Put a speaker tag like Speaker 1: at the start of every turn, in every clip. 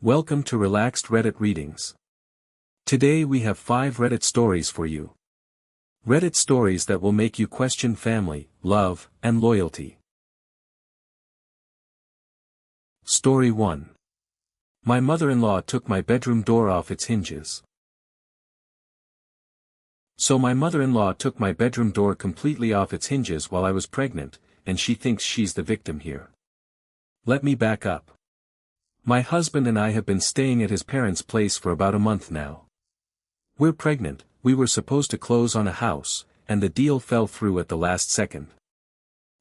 Speaker 1: Welcome to Relaxed Reddit Readings. Today we have 5 Reddit stories for you. Reddit stories that will make you question family, love, and loyalty. Story 1. My mother-in-law took my bedroom door off its hinges. So my mother-in-law took my bedroom door completely off its hinges while I was pregnant, and she thinks she's the victim here. Let me back up. My husband and I have been staying at his parents' place for about a month now. We're pregnant, we were supposed to close on a house, and the deal fell through at the last second.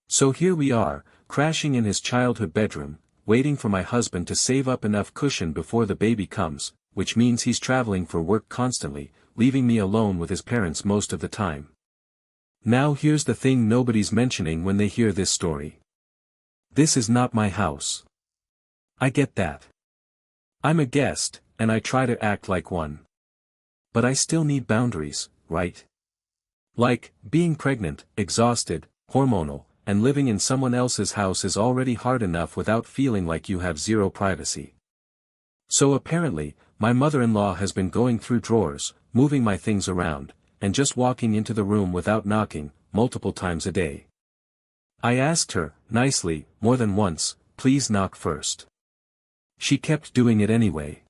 Speaker 1: So here we are, crashing in his childhood bedroom, waiting for my husband to save up enough cushion before the baby comes, which means he's traveling for work constantly, leaving me alone with his parents most of the time. Now here's the thing nobody's mentioning when they hear this story. This is not my house. I get that. I'm a guest, and I try to act like one. But I still need boundaries, right? Like, being pregnant, exhausted, hormonal, and living in someone else's house is already hard enough without feeling like you have zero privacy. So apparently, my mother-in-law has been going through drawers, moving my things around, and just walking into the room without knocking, multiple times a day. I asked her, nicely, more than once, please knock first. She kept doing it anyway.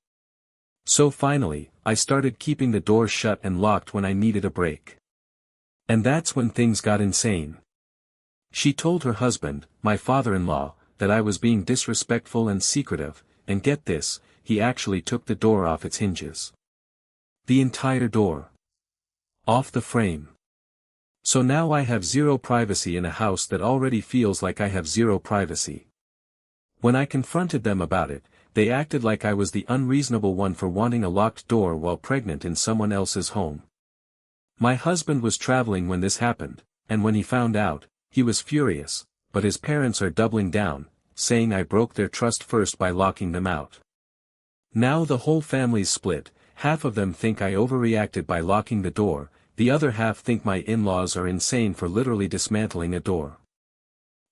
Speaker 1: So finally, I started keeping the door shut and locked when I needed a break. And that's when things got insane. She told her husband, my father-in-law, that I was being disrespectful and secretive, and get this, he actually took the door off its hinges. The entire door. Off the frame. So now I have zero privacy in a house that already feels like I have zero privacy. When I confronted them about it, they acted like I was the unreasonable one for wanting a locked door while pregnant in someone else's home. My husband was traveling when this happened, and when he found out, he was furious, but his parents are doubling down, saying I broke their trust first by locking them out. Now the whole family's split, half of them think I overreacted by locking the door, the other half think my in-laws are insane for literally dismantling a door.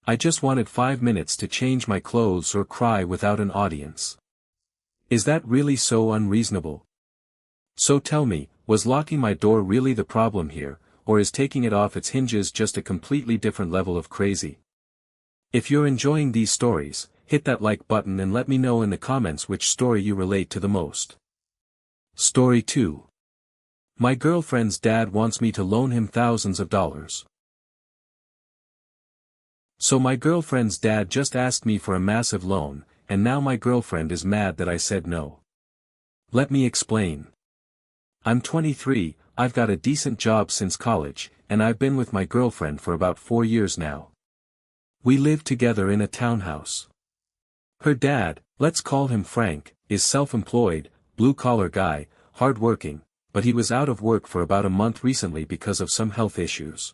Speaker 1: I just wanted 5 minutes to change my clothes or cry without an audience. Is that really so unreasonable? So tell me, was locking my door really the problem here, or is taking it off its hinges just a completely different level of crazy? If you're enjoying these stories, hit that like button and let me know in the comments which story you relate to the most. Story 2. My girlfriend's dad wants me to loan him thousands of dollars. So my girlfriend's dad just asked me for a massive loan, and now my girlfriend is mad that I said no. Let me explain. I'm 23, I've got a decent job since college, and I've been with my girlfriend for about 4 years now. We live together in a townhouse. Her dad, let's call him Frank, is self-employed, blue-collar guy, hard-working, but he was out of work for about a month recently because of some health issues.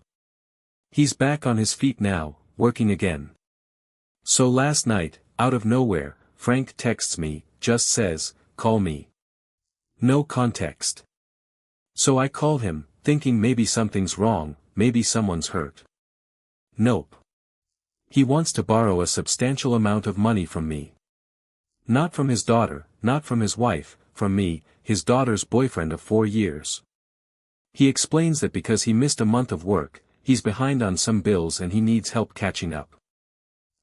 Speaker 1: He's back on his feet now, working again. So last night, out of nowhere, Frank texts me, just says, call me. No context. So I call him, thinking maybe something's wrong, maybe someone's hurt. Nope. He wants to borrow a substantial amount of money from me. Not from his daughter, not from his wife, from me, his daughter's boyfriend of 4 years. He explains that because he missed a month of work, he's behind on some bills and he needs help catching up.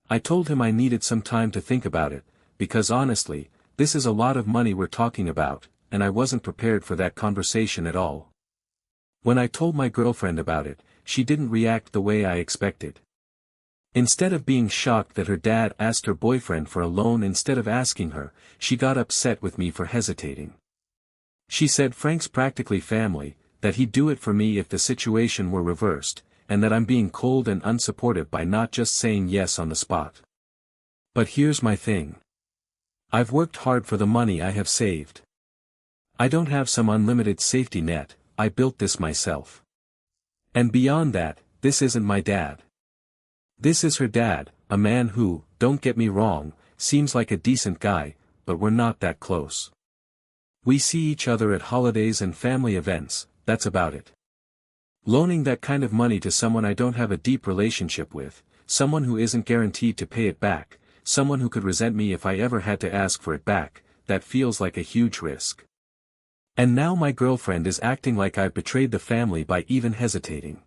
Speaker 1: I told him I needed some time to think about it, because honestly, this is a lot of money we're talking about, and I wasn't prepared for that conversation at all. When I told my girlfriend about it, she didn't react the way I expected. Instead of being shocked that her dad asked her boyfriend for a loan instead of asking her, she got upset with me for hesitating. She said Frank's practically family, that he'd do it for me if the situation were reversed, and that I'm being cold and unsupportive by not just saying yes on the spot. But here's my thing. I've worked hard for the money I have saved. I don't have some unlimited safety net, I built this myself. And beyond that, this isn't my dad. This is her dad, a man who, don't get me wrong, seems like a decent guy, but we're not that close. We see each other at holidays and family events, that's about it. Loaning that kind of money to someone I don't have a deep relationship with, someone who isn't guaranteed to pay it back, someone who could resent me if I ever had to ask for it back, that feels like a huge risk. And now my girlfriend is acting like I've betrayed the family by even hesitating.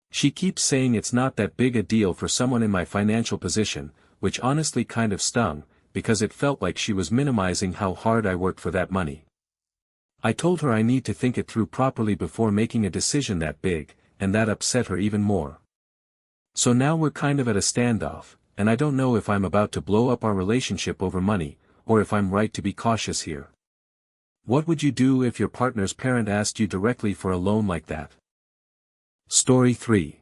Speaker 1: She keeps saying it's not that big a deal for someone in my financial position, which honestly kind of stung, because it felt like she was minimizing how hard I worked for that money. I told her I need to think it through properly before making a decision that big, and that upset her even more. So now we're kind of at a standoff, and I don't know if I'm about to blow up our relationship over money, or if I'm right to be cautious here. What would you do if your partner's parent asked you directly for a loan like that? Story 3.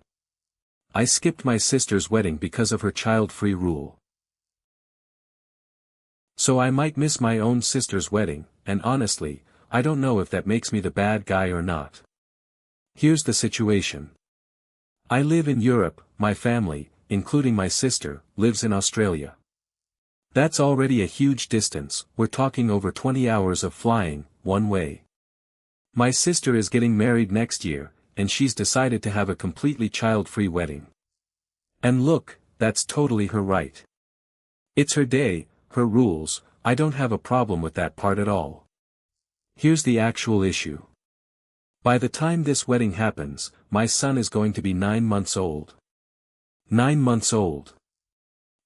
Speaker 1: I skipped my sister's wedding because of her child-free rule. So I might miss my own sister's wedding, and honestly, I don't know if that makes me the bad guy or not. Here's the situation. I live in Europe, my family, including my sister, lives in Australia. That's already a huge distance, we're talking over 20 hours of flying, one way. My sister is getting married next year, and she's decided to have a completely child-free wedding. And look, that's totally her right. It's her day, her rules, I don't have a problem with that part at all. Here's the actual issue. By the time this wedding happens, my son is going to be 9 months old. 9 months old.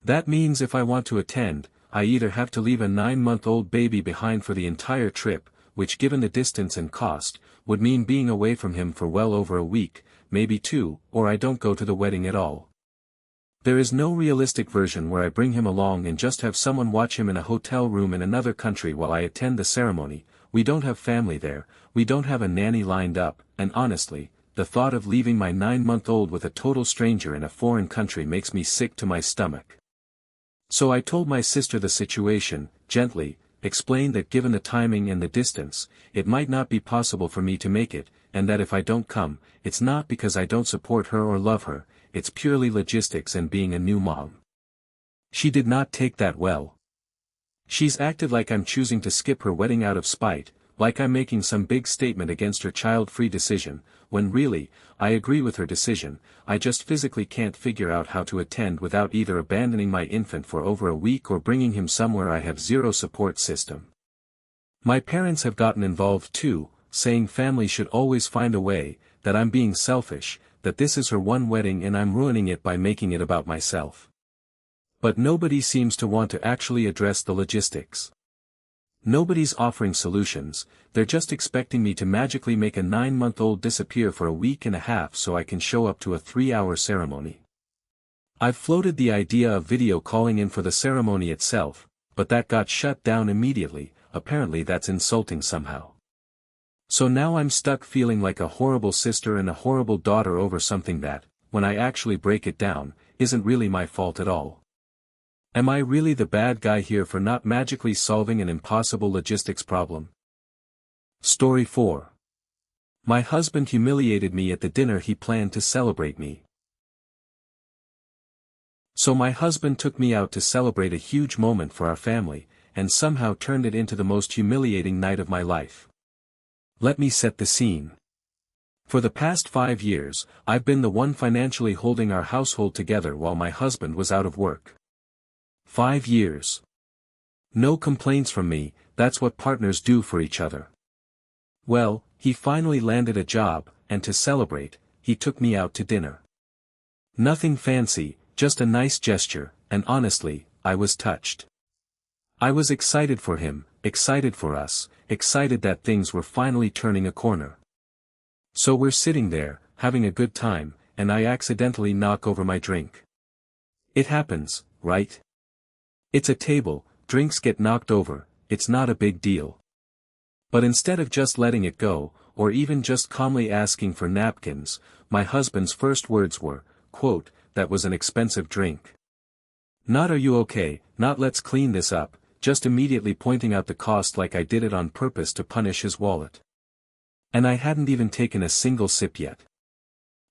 Speaker 1: That means if I want to attend, I either have to leave a 9-month-old baby behind for the entire trip, which given the distance and cost, would mean being away from him for well over a week, maybe 2, or I don't go to the wedding at all. There is no realistic version where I bring him along and just have someone watch him in a hotel room in another country while I attend the ceremony. We don't have family there, we don't have a nanny lined up, and honestly, the thought of leaving my 9-month-old with a total stranger in a foreign country makes me sick to my stomach. So I told my sister the situation, gently, explained that given the timing and the distance, it might not be possible for me to make it, and that if I don't come, it's not because I don't support her or love her, it's purely logistics and being a new mom. She did not take that well. She's acted like I'm choosing to skip her wedding out of spite, like I'm making some big statement against her child-free decision, when really, I agree with her decision, I just physically can't figure out how to attend without either abandoning my infant for over a week or bringing him somewhere I have zero support system. My parents have gotten involved too, saying family should always find a way, that I'm being selfish, that this is her one wedding and I'm ruining it by making it about myself. But nobody seems to want to actually address the logistics. Nobody's offering solutions, they're just expecting me to magically make a 9-month-old disappear for a week and a half so I can show up to a 3-hour ceremony. I've floated the idea of video calling in for the ceremony itself, but that got shut down immediately, apparently that's insulting somehow. So now I'm stuck feeling like a horrible sister and a horrible daughter over something that, when I actually break it down, isn't really my fault at all. Am I really the bad guy here for not magically solving an impossible logistics problem? Story 4. My husband humiliated me at the dinner he planned to celebrate me. So my husband took me out to celebrate a huge moment for our family, and somehow turned it into the most humiliating night of my life. Let me set the scene. For the past 5 years, I've been the one financially holding our household together while my husband was out of work. 5 years. No complaints from me, that's what partners do for each other. Well, he finally landed a job, and to celebrate, he took me out to dinner. Nothing fancy, just a nice gesture, and honestly, I was touched. I was excited for him, excited for us, excited that things were finally turning a corner. So we're sitting there, having a good time, and I accidentally knock over my drink. It happens, right? It's a table, drinks get knocked over, it's not a big deal. But instead of just letting it go, or even just calmly asking for napkins, my husband's first words were, quote, "That was an expensive drink." Not "Are you okay," not "Let's clean this up," just immediately pointing out the cost like I did it on purpose to punish his wallet. And I hadn't even taken a single sip yet.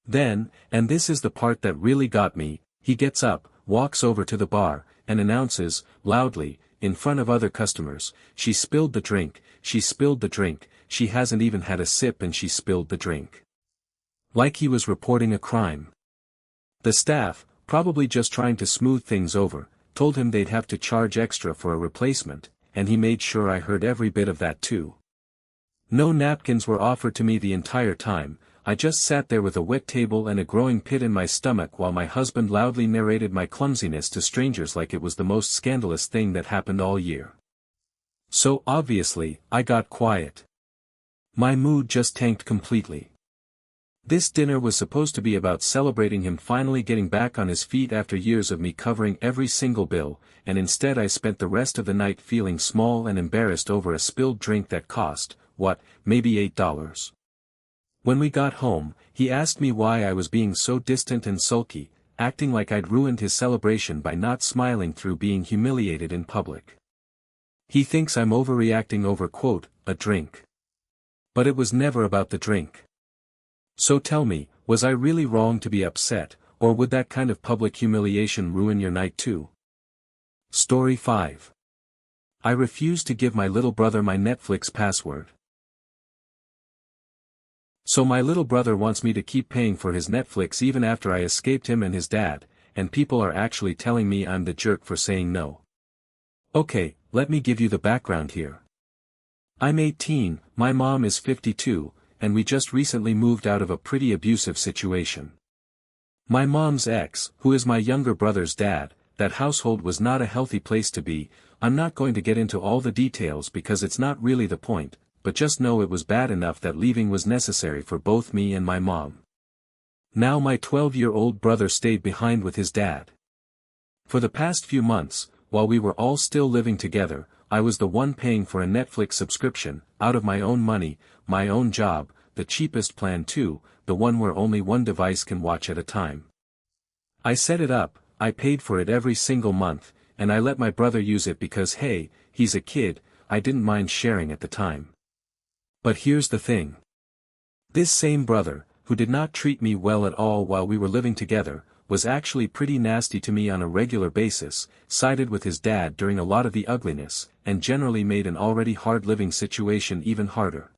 Speaker 1: Then, and this is the part that really got me, he gets up, walks over to the bar, and announces, loudly, in front of other customers, "She spilled the drink, she spilled the drink, she hasn't even had a sip and she spilled the drink." Like he was reporting a crime. The staff, probably just trying to smooth things over, told him they'd have to charge extra for a replacement, and he made sure I heard every bit of that too. No napkins were offered to me the entire time. I just sat there with a wet table and a growing pit in my stomach while my husband loudly narrated my clumsiness to strangers like it was the most scandalous thing that happened all year. So obviously, I got quiet. My mood just tanked completely. This dinner was supposed to be about celebrating him finally getting back on his feet after years of me covering every single bill, and instead I spent the rest of the night feeling small and embarrassed over a spilled drink that cost, maybe $8. When we got home, he asked me why I was being so distant and sulky, acting like I'd ruined his celebration by not smiling through being humiliated in public. He thinks I'm overreacting over a drink. But it was never about the drink. So tell me, was I really wrong to be upset, or would that kind of public humiliation ruin your night too? Story 5. I refuse to give my little brother my Netflix password. So my little brother wants me to keep paying for his Netflix even after I escaped him and his dad, and people are actually telling me I'm the jerk for saying no. Okay, let me give you the background here. I'm 18, my mom is 52, and we just recently moved out of a pretty abusive situation. My mom's ex, who is my younger brother's dad, that household was not a healthy place to be. I'm not going to get into all the details because it's not really the point, but just know it was bad enough that leaving was necessary for both me and my mom. Now my 12-year-old brother stayed behind with his dad. For the past few months, while we were all still living together, I was the one paying for a Netflix subscription, out of my own money, my own job, the cheapest plan too, the one where only one device can watch at a time. I set it up, I paid for it every single month, and I let my brother use it because hey, he's a kid, I didn't mind sharing at the time. But here's the thing. This same brother, who did not treat me well at all while we were living together, was actually pretty nasty to me on a regular basis, sided with his dad during a lot of the ugliness, and generally made an already hard living situation even harder.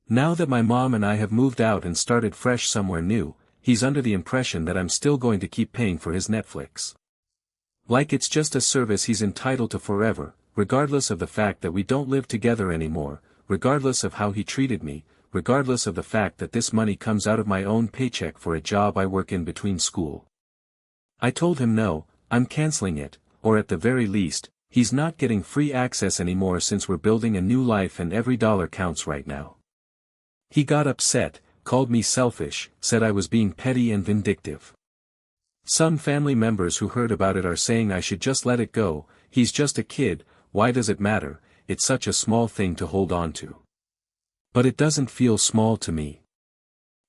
Speaker 1: Now that my mom and I have moved out and started fresh somewhere new, he's under the impression that I'm still going to keep paying for his Netflix. Like it's just a service he's entitled to forever, regardless of the fact that we don't live together anymore, regardless of how he treated me, regardless of the fact that this money comes out of my own paycheck for a job I work in between school. I told him no, I'm canceling it, or at the very least, he's not getting free access anymore since we're building a new life and every dollar counts right now. He got upset, called me selfish, said I was being petty and vindictive. Some family members who heard about it are saying I should just let it go, he's just a kid, why does it matter, it's such a small thing to hold on to. But it doesn't feel small to me.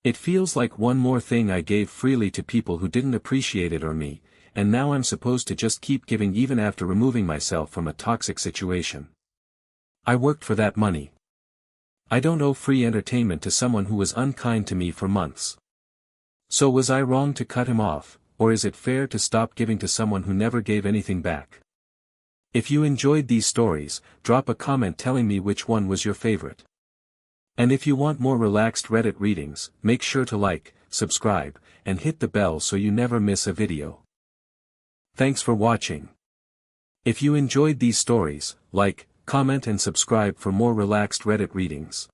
Speaker 1: It feels like one more thing I gave freely to people who didn't appreciate it or me, and now I'm supposed to just keep giving even after removing myself from a toxic situation. I worked for that money. I don't owe free entertainment to someone who was unkind to me for months. So was I wrong to cut him off, or is it fair to stop giving to someone who never gave anything back? If you enjoyed these stories, drop a comment telling me which one was your favorite. And if you want more relaxed Reddit readings, make sure to like, subscribe, and hit the bell so you never miss a video. Thanks for watching. If you enjoyed these stories, like, comment and subscribe for more relaxed Reddit readings.